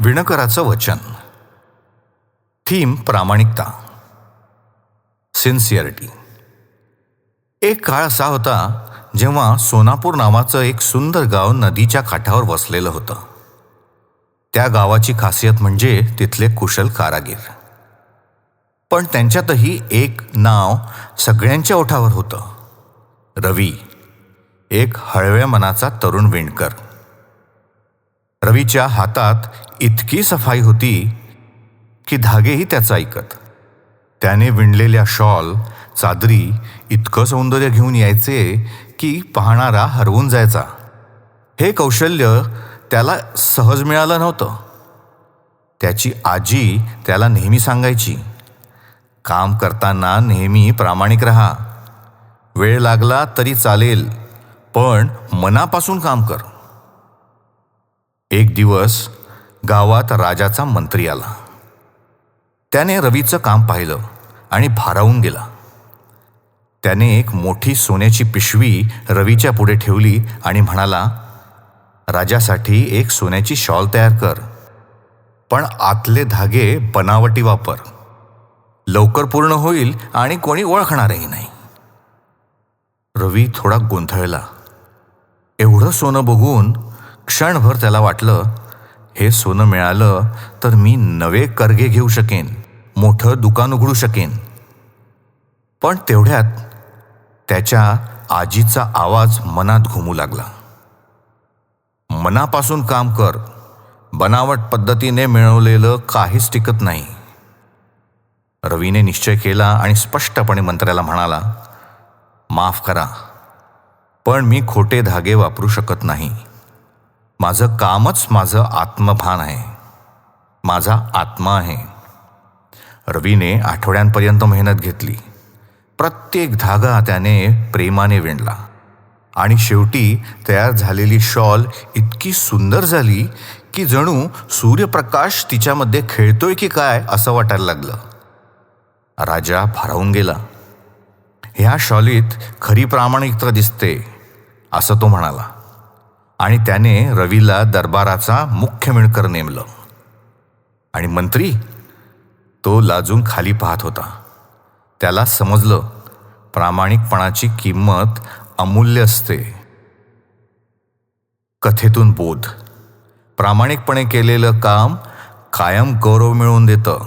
विणकराचं वचन. थीम प्रामाणिकता, सिन्सिअरिटी. एक काळ असा होता जेव्हा सोनापूर नावाचं एक सुंदर गाव नदीच्या काठावर वसलेलं होतं. त्या गावाची खासियत म्हणजे तिथले कुशल कारागीर. पण त्यांच्यातही एक नाव सगळ्यांच्या ओठावर होतं, रवी. एक हळव्या मनाचा तरुण विणकर. रवीच्या हातात इतकी सफाई होती की धागेही त्याचं ऐकत. त्याने विणलेल्या शॉल, चादरी इतकं सौंदर्य घेऊन यायचे की पाहणारा हरवून जायचा. हे कौशल्य त्याला सहज मिळालं नव्हतं. त्याची आजी त्याला नेहमी सांगायची, काम करताना नेहमी प्रामाणिक राहा. वेळ लागला तरी चालेल, पण मनापासून काम कर. एक दिवस गावात राजाचा मंत्री आला. त्याने रवीचं काम पाहिलं आणि भारावून गेला. त्याने एक मोठी सोन्याची पिशवी रवीच्या पुढे ठेवली आणि म्हणाला, राजासाठी एक सोन्याची शॉल तयार कर, पण आतले धागे बनावटी वापर. लवकर पूर्ण होईल आणि कोणी ओळखणारही नाही. रवी थोडा गोंधळला. एवढं सोनं बघून क्षणभर त्याला वाटलं, हे सोनं मिळालं तर मी नवे करगे घेऊ शकेन, मोठं दुकान उघडू शकेन. पण तेवढ्यात त्याच्या आजीचा आवाज मनात घुमू लागला, मनापासून काम कर. बनावट पद्धतीने मिळवलेलं काहीच टिकत नाही. रवीने निश्चय केला आणि स्पष्टपणे मंत्र्याला म्हणाला, माफ करा, पण मी खोटे धागे वापरू शकत नाही. माझं कामच माझं आत्मभान आहे, माझा आत्मा आहे. रवीने आठवड्यांपर्यंत मेहनत घेतली. प्रत्येक धागा त्याने प्रेमाने विणला आणि शेवटी तयार झालेली शॉल इतकी सुंदर झाली की जणू सूर्यप्रकाश तिच्यामध्ये खेळतोय की काय असं वाटायला लागलं. राजा भारावून गेला. ह्या शॉलीत खरी प्रामाणिकता दिसते, असं तो म्हणाला. आणि त्याने रवीला दरबाराचा मुख्य विणकर नेमलं. आणि मंत्री, तो लाजून खाली पाहत होता. त्याला समजलं, प्रामाणिकपणाची किंमत अमूल्य असते. कथेतून बोध. प्रामाणिकपणे केलेलं काम कायम गौरव मिळवून देतं.